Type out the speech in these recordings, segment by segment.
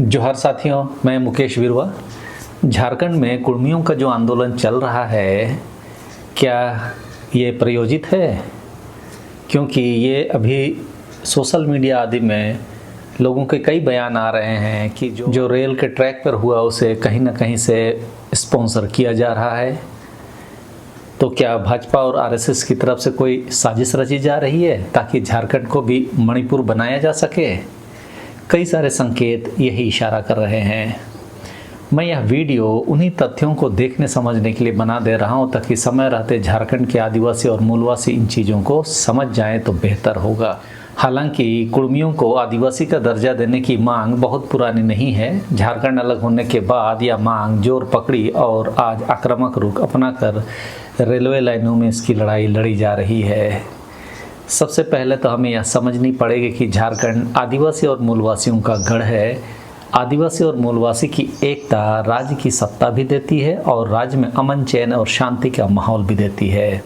जोहार साथियों, मैं मुकेश विरवा। झारखंड में कुर्मियों का जो आंदोलन चल रहा है, क्या ये प्रायोजित है? क्योंकि ये अभी सोशल मीडिया आदि में लोगों के कई बयान आ रहे हैं कि जो रेल के ट्रैक पर हुआ उसे कहीं ना कहीं से स्पॉन्सर किया जा रहा है। तो क्या भाजपा और आरएसएस की तरफ से कोई साजिश रची जा रही है ताकि झारखंड को भी मणिपुर बनाया जा सके? कई सारे संकेत यही इशारा कर रहे हैं। मैं यह वीडियो उन्हीं तथ्यों को देखने समझने के लिए बना दे रहा हूं ताकि समय रहते झारखंड के आदिवासी और मूलवासी इन चीज़ों को समझ जाएं तो बेहतर होगा। हालांकि कुर्मियों को आदिवासी का दर्जा देने की मांग बहुत पुरानी नहीं है। झारखंड अलग होने के बाद यह मांग जोर पकड़ी और आज आक्रामक रुख अपनाकर रेलवे लाइनों में इसकी लड़ाई लड़ी जा रही है। सबसे पहले तो हमें यह समझनी पड़ेगी कि झारखंड आदिवासी और मूलवासियों का गढ़ है। आदिवासी और मूलवासी की एकता राज्य की सत्ता भी देती है और राज्य में अमन चैन और शांति का माहौल भी देती है।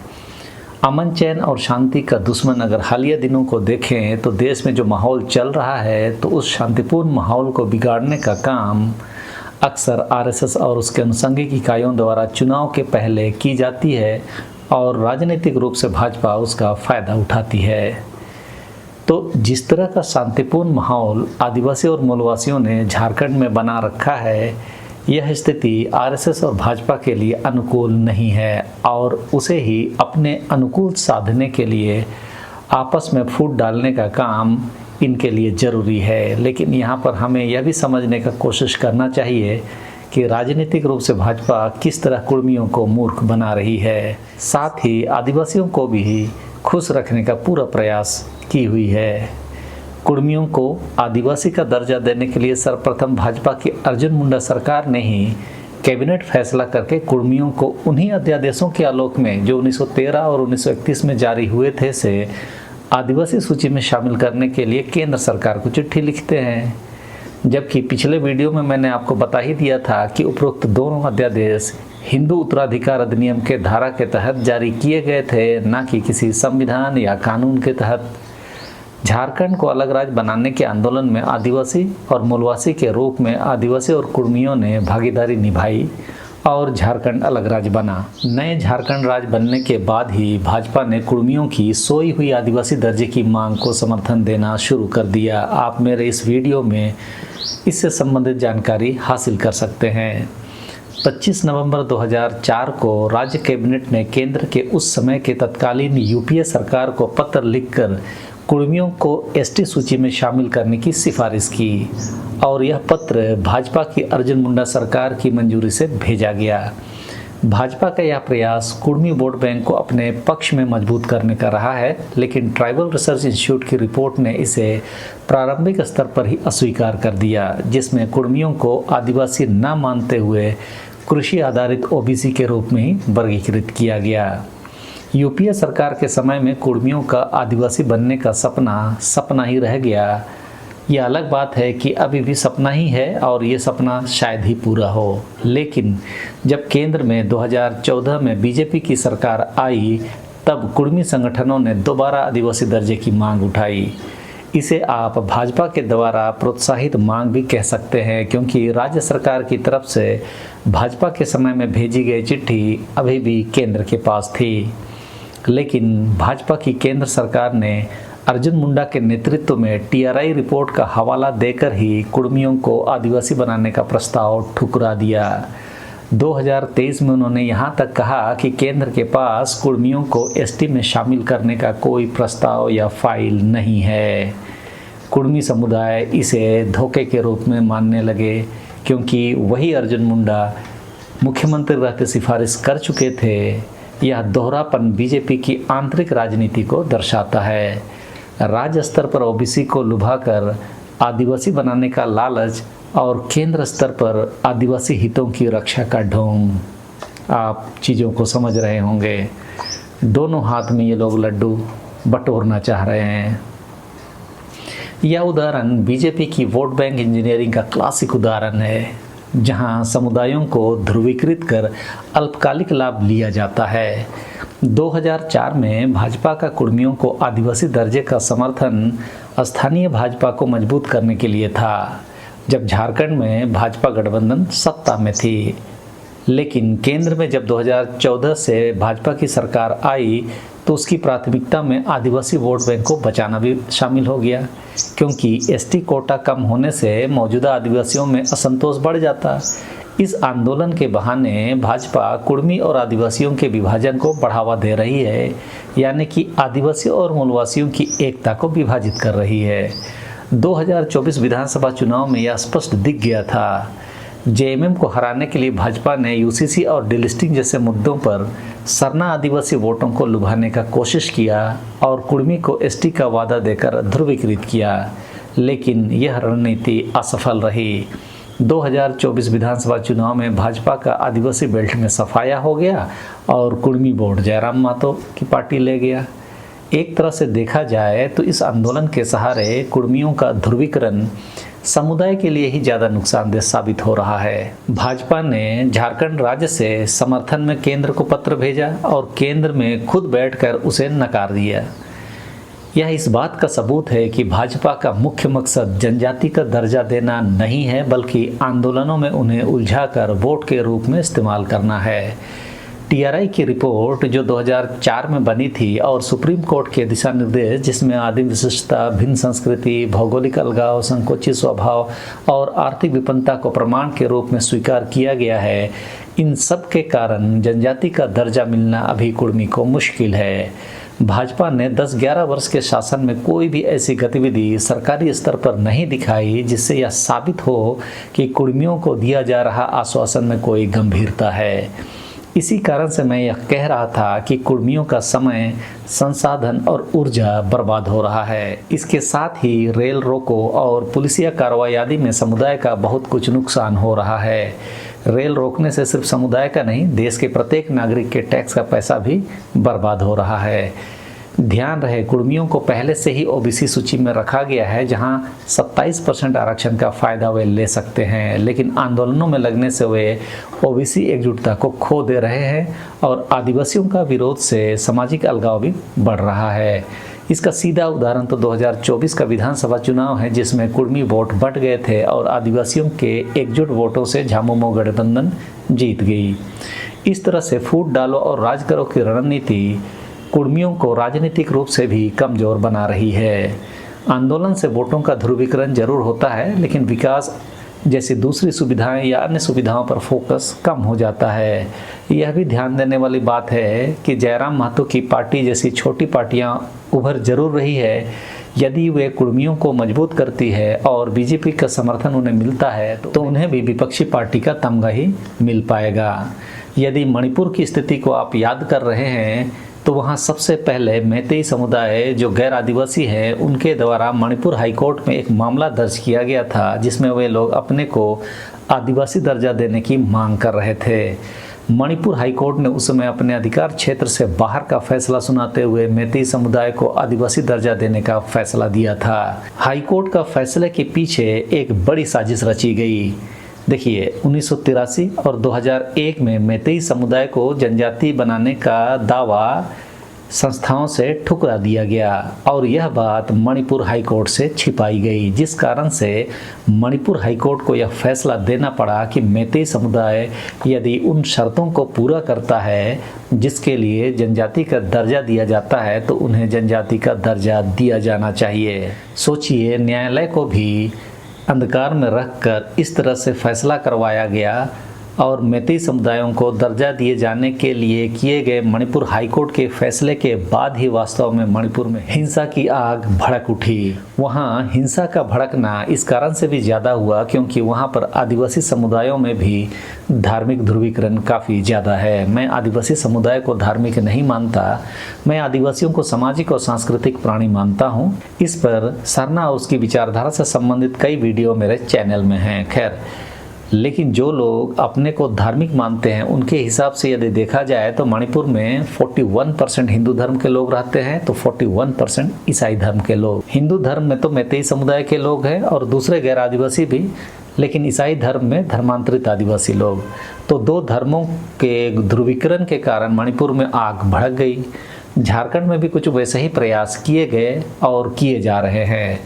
अमन चैन और शांति का दुश्मन अगर हालिया दिनों को देखें तो देश में जो माहौल चल रहा है, तो उस शांतिपूर्ण माहौल को बिगाड़ने का काम अक्सर आरएसएस और उसके अनुषंगिक इकाइयों द्वारा चुनाव के पहले की जाती है और राजनीतिक रूप से भाजपा उसका फ़ायदा उठाती है। तो जिस तरह का शांतिपूर्ण माहौल आदिवासी और मूलवासियों ने झारखंड में बना रखा है, यह स्थिति आरएसएस और भाजपा के लिए अनुकूल नहीं है और उसे ही अपने अनुकूल साधने के लिए आपस में फूट डालने का काम इनके लिए ज़रूरी है। लेकिन यहाँ पर हमें यह भी समझने का कोशिश करना चाहिए कि राजनीतिक रूप से भाजपा किस तरह कुर्मियों को मूर्ख बना रही है, साथ ही आदिवासियों को भी खुश रखने का पूरा प्रयास की हुई है। कुर्मियों को आदिवासी का दर्जा देने के लिए सर्वप्रथम भाजपा की अर्जुन मुंडा सरकार ने ही कैबिनेट फैसला करके कुर्मियों को उन्हीं अध्यादेशों के आलोक में जो 1913 और 1931 में जारी हुए थे से आदिवासी सूची में शामिल करने के लिए केंद्र सरकार को चिट्ठी लिखते हैं। जबकि पिछले वीडियो में मैंने आपको बता ही दिया था कि उपरोक्त दोनों अध्यादेश हिंदू उत्तराधिकार अधिनियम के धारा के तहत जारी किए गए थे, न कि किसी संविधान या कानून के तहत। झारखंड को अलग राज्य बनाने के आंदोलन में आदिवासी और मूलवासी के रूप में आदिवासी और कुर्मियों ने भागीदारी निभाई और झारखंड अलग राज्य बना। नए झारखंड राज्य बनने के बाद ही भाजपा ने कुर्मियों की सोई हुई आदिवासी दर्जे की मांग को समर्थन देना शुरू कर दिया। आप मेरे इस वीडियो में इससे संबंधित जानकारी हासिल कर सकते हैं। 25 नवंबर 2004 को राज्य कैबिनेट ने केंद्र के उस समय के तत्कालीन यूपीए सरकार को पत्र लिखकर कुर्मियों को एसटी सूची में शामिल करने की सिफारिश की और यह पत्र भाजपा की अर्जुन मुंडा सरकार की मंजूरी से भेजा गया। भाजपा का यह प्रयास कुर्मी वोट बैंक को अपने पक्ष में मजबूत करने का रहा है, लेकिन ट्राइबल रिसर्च इंस्टीट्यूट की रिपोर्ट ने इसे प्रारंभिक स्तर पर ही अस्वीकार कर दिया, जिसमें कुर्मियों को आदिवासी न मानते हुए कृषि आधारित ओबीसी के रूप में ही वर्गीकृत किया गया। यूपीए सरकार के समय में कुर्मियों का आदिवासी बनने का सपना ही रह गया। यह अलग बात है कि अभी भी सपना ही है और ये सपना शायद ही पूरा हो। लेकिन जब केंद्र में 2014 में बीजेपी की सरकार आई, तब कुर्मी संगठनों ने दोबारा आदिवासी दर्जे की मांग उठाई। इसे आप भाजपा के द्वारा प्रोत्साहित मांग भी कह सकते हैं, क्योंकि राज्य सरकार की तरफ से भाजपा के समय में भेजी गई चिट्ठी अभी भी केंद्र के पास थी। लेकिन भाजपा की केंद्र सरकार ने अर्जुन मुंडा के नेतृत्व में टीआरआई रिपोर्ट का हवाला देकर ही कुर्मियों को आदिवासी बनाने का प्रस्ताव ठुकरा दिया। 2023 में उन्होंने यहाँ तक कहा कि केंद्र के पास कुर्मियों को एसटी में शामिल करने का कोई प्रस्ताव या फाइल नहीं है। कुर्मी समुदाय इसे धोखे के रूप में मानने लगे, क्योंकि वही अर्जुन मुंडा मुख्यमंत्री रहते सिफारिश कर चुके थे। यह दोहरापन बीजेपी की आंतरिक राजनीति को दर्शाता है। राज्य स्तर पर ओबीसी को लुभाकर आदिवासी बनाने का लालच और केंद्र स्तर पर आदिवासी हितों की रक्षा का ढोंग। आप चीज़ों को समझ रहे होंगे। दोनों हाथ में ये लोग लड्डू बटोरना चाह रहे हैं। यह उदाहरण बीजेपी की वोट बैंक इंजीनियरिंग का क्लासिक उदाहरण है, जहां समुदायों को ध्रुवीकृत कर अल्पकालिक लाभ लिया जाता है। 2004 में भाजपा का कुर्मियों को आदिवासी दर्जे का समर्थन स्थानीय भाजपा को मजबूत करने के लिए था। जब झारखंड में भाजपा गठबंधन सत्ता में थी। लेकिन केंद्र में जब 2014 से भाजपा की सरकार आई तो उसकी प्राथमिकता में आदिवासी वोट बैंक को बचाना भी शामिल हो गया, क्योंकि एसटी कोटा कम होने से मौजूदा आदिवासियों में असंतोष बढ़ जाता। इस आंदोलन के बहाने भाजपा कुर्मी और आदिवासियों के विभाजन को बढ़ावा दे रही है, यानी कि आदिवासी और मूलवासियों की एकता को विभाजित कर रही है। 2024 विधानसभा चुनाव में यह स्पष्ट दिख गया था। जेएमएम को हराने के लिए भाजपा ने यूसीसी और डिलिस्टिंग जैसे मुद्दों पर सरना आदिवासी वोटों को लुभाने का कोशिश किया और कुर्मी को एसटी का वादा देकर ध्रुवीकृत किया, लेकिन यह रणनीति असफल रही। 2024 विधानसभा चुनाव में भाजपा का आदिवासी बेल्ट में सफाया हो गया और कुर्मी वोट जयराम महतो की पार्टी ले गया। एक तरह से देखा जाए तो इस आंदोलन के सहारे कुर्मियों का ध्रुवीकरण समुदाय के लिए ही ज़्यादा नुकसानदेह साबित हो रहा है। भाजपा ने झारखंड राज्य से समर्थन में केंद्र को पत्र भेजा और केंद्र में खुद बैठकर उसे नकार दिया। यह इस बात का सबूत है कि भाजपा का मुख्य मकसद जनजाति का दर्जा देना नहीं है, बल्कि आंदोलनों में उन्हें उलझाकर वोट के रूप में इस्तेमाल करना है। टीआरआई की रिपोर्ट जो 2004 में बनी थी और सुप्रीम कोर्ट के दिशा निर्देश, जिसमें आदिम विशिष्टता, भिन्न संस्कृति, भौगोलिक अलगाव, संकोची स्वभाव और आर्थिक विपन्नता को प्रमाण के रूप में स्वीकार किया गया है, इन सब के कारण जनजाति का दर्जा मिलना अभी कुर्मी को मुश्किल है। भाजपा ने 10-11 वर्ष के शासन में कोई भी ऐसी गतिविधि सरकारी स्तर पर नहीं दिखाई जिससे यह साबित हो कि कुर्मियों को दिया जा रहा आश्वासन में कोई गंभीरता है। इसी कारण से मैं यह कह रहा था कि कुर्मियों का समय, संसाधन और ऊर्जा बर्बाद हो रहा है। इसके साथ ही रेल रोको और पुलिसिया कार्रवाई आदि में समुदाय का बहुत कुछ नुकसान हो रहा है। रेल रोकने से सिर्फ समुदाय का नहीं, देश के प्रत्येक नागरिक के टैक्स का पैसा भी बर्बाद हो रहा है। ध्यान रहे, कुर्मियों को पहले से ही ओबीसी सूची में रखा गया है, जहां 27% आरक्षण का फायदा वे ले सकते हैं, लेकिन आंदोलनों में लगने से वे ओबीसी एकजुटता को खो दे रहे हैं और आदिवासियों का विरोध से सामाजिक अलगाव भी बढ़ रहा है। इसका सीधा उदाहरण तो 2024 का विधानसभा चुनाव है, जिसमें कुर्मी वोट बंट गए थे और आदिवासियों के एकजुट वोटों से झामुमो गठबंधन जीत गई। इस तरह से फूट डालो और राज करो की रणनीति कुर्मियों को राजनीतिक रूप से भी कमजोर बना रही है। आंदोलन से वोटों का ध्रुवीकरण जरूर होता है, लेकिन विकास जैसी दूसरी सुविधाएं या अन्य सुविधाओं पर फोकस कम हो जाता है। यह भी ध्यान देने वाली बात है कि जयराम महतो की पार्टी जैसी छोटी पार्टियां उभर जरूर रही है। यदि वे कुर्मियों को मजबूत करती है और बीजेपी का समर्थन उन्हें मिलता है तो उन्हें भी विपक्षी पार्टी का तमगा ही मिल पाएगा। यदि मणिपुर की स्थिति को आप याद कर रहे हैं तो वहाँ सबसे पहले मैतेई समुदाय जो गैर आदिवासी है, उनके द्वारा मणिपुर हाईकोर्ट में एक मामला दर्ज किया गया था, जिसमें वे लोग अपने को आदिवासी दर्जा देने की मांग कर रहे थे। मणिपुर हाईकोर्ट ने उस समय अपने अधिकार क्षेत्र से बाहर का फैसला सुनाते हुए मैतेई समुदाय को आदिवासी दर्जा देने का फैसला दिया था। हाईकोर्ट का फैसले के पीछे एक बड़ी साजिश रची गई। देखिए, 1983 और 2001 में मैतेई समुदाय को जनजाति बनाने का दावा संस्थाओं से ठुकरा दिया गया और यह बात मणिपुर हाईकोर्ट से छिपाई गई, जिस कारण से मणिपुर हाईकोर्ट को यह फैसला देना पड़ा कि मैतेई समुदाय यदि उन शर्तों को पूरा करता है जिसके लिए जनजाति का दर्जा दिया जाता है तो उन्हें जनजाति का दर्जा दिया जाना चाहिए। सोचिए, न्यायालय को भी अंधकार में रखकर इस तरह से फैसला करवाया गया और मैतेई समुदायों को दर्जा दिए जाने के लिए किए गए मणिपुर हाईकोर्ट के फैसले के बाद ही वास्तव में मणिपुर में हिंसा की आग भड़क उठी। वहाँ हिंसा का भड़कना इस कारण से भी ज़्यादा हुआ क्योंकि वहाँ पर आदिवासी समुदायों में भी धार्मिक ध्रुवीकरण काफ़ी ज़्यादा है। मैं आदिवासी समुदाय को धार्मिक नहीं मानता, मैं आदिवासियों को सामाजिक और सांस्कृतिक प्राणी मानता हूँ। इस पर सरना और उसकी विचारधारा से संबंधित कई वीडियो मेरे चैनल में हैं। खैर, लेकिन जो लोग अपने को धार्मिक मानते हैं उनके हिसाब से यदि देखा जाए तो मणिपुर में 41% हिंदू धर्म के लोग रहते हैं तो 41% ईसाई धर्म के लोग। हिंदू धर्म में तो मैतेई समुदाय के लोग हैं और दूसरे गैर आदिवासी भी, लेकिन ईसाई धर्म में धर्मांतरित आदिवासी लोग। तो दो धर्मों के ध्रुवीकरण के कारण मणिपुर में आग भड़क गई। झारखंड में भी कुछ वैसे ही प्रयास किए गए और किए जा रहे हैं।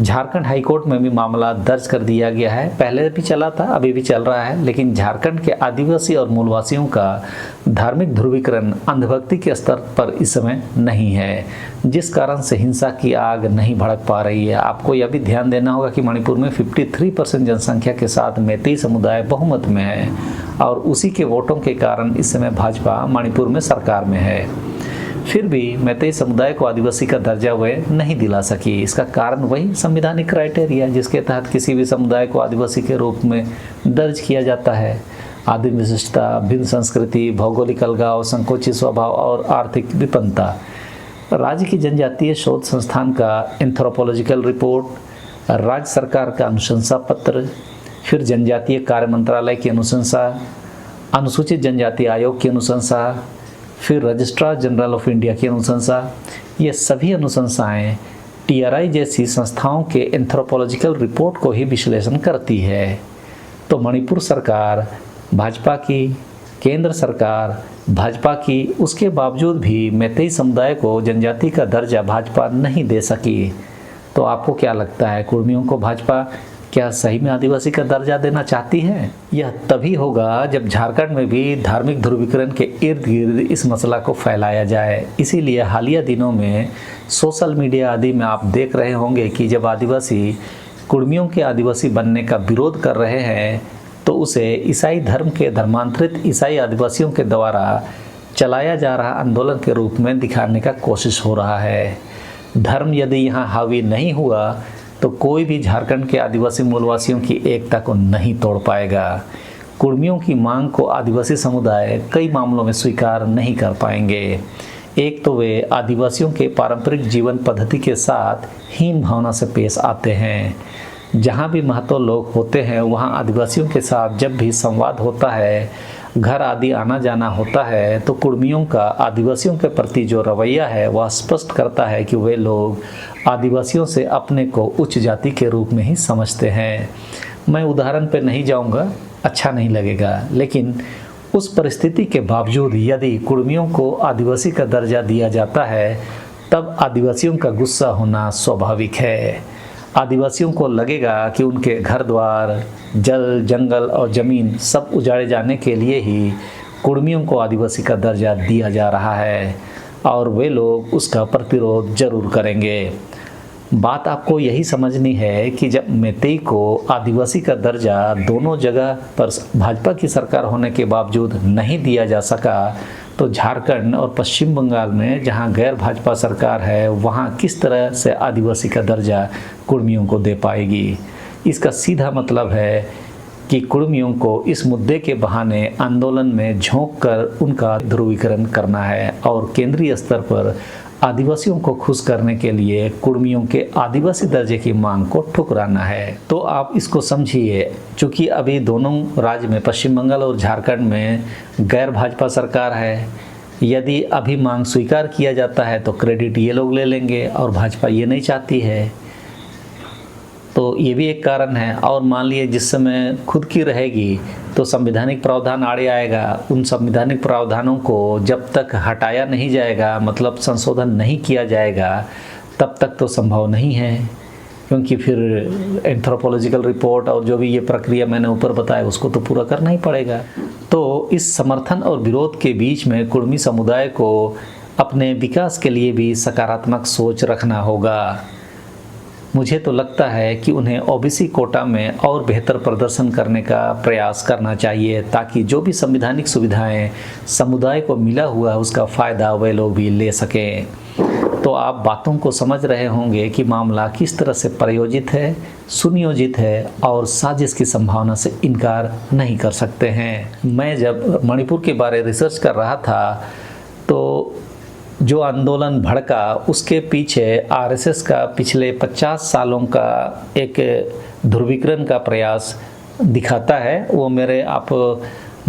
झारखंड हाई कोर्ट में भी मामला दर्ज कर दिया गया है। पहले भी चला था, अभी भी चल रहा है, लेकिन झारखंड के आदिवासी और मूलवासियों का धार्मिक ध्रुवीकरण अंधभक्ति के स्तर पर इस समय नहीं है, जिस कारण से हिंसा की आग नहीं भड़क पा रही है। आपको यह भी ध्यान देना होगा कि मणिपुर में 53% जनसंख्या के साथ मैतेई समुदाय बहुमत में है और उसी के वोटों के कारण इस समय भाजपा मणिपुर में सरकार में है। फिर भी मैतेई समुदाय को आदिवासी का दर्जा वह नहीं दिला सकी। इसका कारण वही संवैधानिक क्राइटेरिया जिसके तहत किसी भी समुदाय को आदिवासी के रूप में दर्ज किया जाता है। आदिम विशिष्टता, भिन्न संस्कृति, भौगोलिक अलगाव, संकोची स्वभाव और आर्थिक विपन्नता। राज्य की जनजातीय शोध संस्थान का एंथ्रोपोलॉजिकल रिपोर्ट, राज्य सरकार का अनुशंसा पत्र, फिर जनजातीय कार्य मंत्रालय की अनुशंसा, अनुसूचित जनजाति आयोग की अनुशंसा, फिर रजिस्ट्रार जनरल ऑफ इंडिया की अनुशंसा, ये सभी अनुशंसाएं TRI जैसी संस्थाओं के एंथ्रोपोलॉजिकल रिपोर्ट को ही विश्लेषण करती है। तो मणिपुर सरकार भाजपा की, केंद्र सरकार भाजपा की, उसके बावजूद भी मैतेई समुदाय को जनजाति का दर्जा भाजपा नहीं दे सकी। तो आपको क्या लगता है, कुर्मियों को भाजपा क्या सही में आदिवासी का दर्जा देना चाहती है? यह तभी होगा जब झारखंड में भी धार्मिक ध्रुवीकरण के इर्द गिर्द इस मसला को फैलाया जाए। इसीलिए हालिया दिनों में सोशल मीडिया आदि में आप देख रहे होंगे कि जब आदिवासी कुर्मियों के आदिवासी बनने का विरोध कर रहे हैं तो उसे ईसाई धर्म के धर्मांतरित ईसाई आदिवासियों के द्वारा चलाया जा रहा आंदोलन के रूप में दिखाने का कोशिश हो रहा है। धर्म यदि यहाँ हावी नहीं हुआ तो कोई भी झारखंड के आदिवासी मूलवासियों की एकता को नहीं तोड़ पाएगा। कुर्मियों की मांग को आदिवासी समुदाय कई मामलों में स्वीकार नहीं कर पाएंगे। एक तो वे आदिवासियों के पारंपरिक जीवन पद्धति के साथ हीन भावना से पेश आते हैं। जहाँ भी महतो लोग होते हैं वहाँ आदिवासियों के साथ जब भी संवाद होता है, घर आदि आना जाना होता है, तो कुर्मियों का आदिवासियों के प्रति जो रवैया है वह स्पष्ट करता है कि वे लोग आदिवासियों से अपने को उच्च जाति के रूप में ही समझते हैं। मैं उदाहरण पर नहीं जाऊंगा, अच्छा नहीं लगेगा, लेकिन उस परिस्थिति के बावजूद यदि कुर्मियों को आदिवासी का दर्जा दिया जाता है तब आदिवासियों का गुस्सा होना स्वाभाविक है। आदिवासियों को लगेगा कि उनके घर द्वार, जल, जंगल और ज़मीन सब उजाड़े जाने के लिए ही कुर्मियों को आदिवासी का दर्जा दिया जा रहा है और वे लोग उसका प्रतिरोध जरूर करेंगे। बात आपको यही समझनी है कि जब मैतेई को आदिवासी का दर्जा दोनों जगह पर भाजपा की सरकार होने के बावजूद नहीं दिया जा सका तो झारखंड और पश्चिम बंगाल में जहां गैर भाजपा सरकार है वहां किस तरह से आदिवासी का दर्जा कुर्मियों को दे पाएगी। इसका सीधा मतलब है कि कुर्मियों को इस मुद्दे के बहाने आंदोलन में झोंक कर उनका ध्रुवीकरण करना है और केंद्रीय स्तर पर आदिवासियों को खुश करने के लिए कुर्मियों के आदिवासी दर्जे की मांग को ठुकराना है। तो आप इसको समझिए, चूँकि अभी दोनों राज्य में पश्चिम बंगाल और झारखंड में गैर भाजपा सरकार है, यदि अभी मांग स्वीकार किया जाता है तो क्रेडिट ये लोग ले लेंगे और भाजपा ये नहीं चाहती है, तो ये भी एक कारण है। और मान लिए जिस समय खुद की रहेगी तो संवैधानिक प्रावधान आड़े आएगा। उन संवैधानिक प्रावधानों को जब तक हटाया नहीं जाएगा, मतलब संशोधन नहीं किया जाएगा, तब तक तो संभव नहीं है, क्योंकि फिर एंथ्रोपोलॉजिकल रिपोर्ट और जो भी ये प्रक्रिया मैंने ऊपर बताया उसको तो पूरा करना ही पड़ेगा। तो इस समर्थन और विरोध के बीच में कुर्मी समुदाय को अपने विकास के लिए भी सकारात्मक सोच रखना होगा। मुझे तो लगता है कि उन्हें OBC कोटा में और बेहतर प्रदर्शन करने का प्रयास करना चाहिए ताकि जो भी संवैधानिक सुविधाएं समुदाय को मिला हुआ है उसका फ़ायदा वे लोग भी ले सकें। तो आप बातों को समझ रहे होंगे कि मामला किस तरह से प्रयोजित है, सुनियोजित है और साजिश की संभावना से इनकार नहीं कर सकते हैं। मैं जब मणिपुर के बारे रिसर्च कर रहा था तो जो आंदोलन भड़का उसके पीछे RSS का पिछले 50 सालों का एक ध्रुवीकरण का प्रयास दिखाता है। वो मेरे आप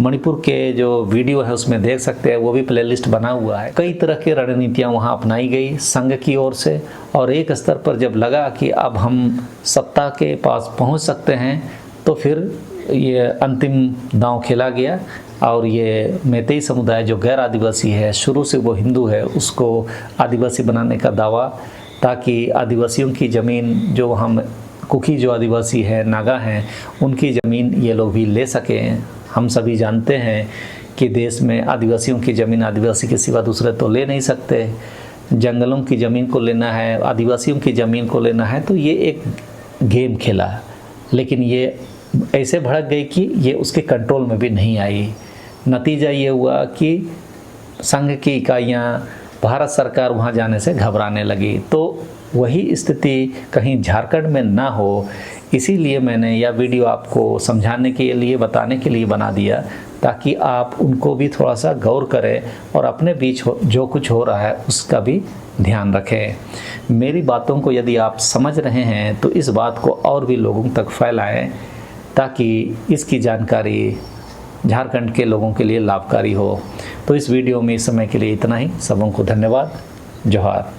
मणिपुर के जो वीडियो है उसमें देख सकते हैं, वो भी प्लेलिस्ट बना हुआ है। कई तरह की रणनीतियां वहां अपनाई गई संघ की ओर से, और एक स्तर पर जब लगा कि अब हम सत्ता के पास पहुंच सकते हैं तो फिर ये अंतिम दांव खेला गया और ये मैतेई समुदाय जो गैर आदिवासी है, शुरू से वो हिंदू है, उसको आदिवासी बनाने का दावा ताकि आदिवासियों की ज़मीन, जो हम कुकी जो आदिवासी है, नागा हैं, उनकी ज़मीन ये लोग भी ले सकें। हम सभी जानते हैं कि देश में आदिवासियों की ज़मीन आदिवासी के सिवा दूसरे तो ले नहीं सकते। जंगलों की ज़मीन को लेना है, आदिवासियों की ज़मीन को लेना है, तो ये एक गेम खेला, लेकिन ये ऐसे भड़क गई कि ये उसके कंट्रोल में भी नहीं आई। नतीजा ये हुआ कि संघ की इकाइयाँ, भारत सरकार वहाँ जाने से घबराने लगी। तो वही स्थिति कहीं झारखंड में ना हो, इसीलिए मैंने यह वीडियो आपको समझाने के लिए, बताने के लिए बना दिया, ताकि आप उनको भी थोड़ा सा गौर करें और अपने बीच जो कुछ हो रहा है उसका भी ध्यान रखें। मेरी बातों को यदि आप समझ रहे हैं तो इस बात को और भी लोगों तक फैलाएं, ताकि इसकी जानकारी झारखंड के लोगों के लिए लाभकारी हो। तो इस वीडियो में इस समय के लिए इतना ही। सबों को धन्यवाद। जोहार।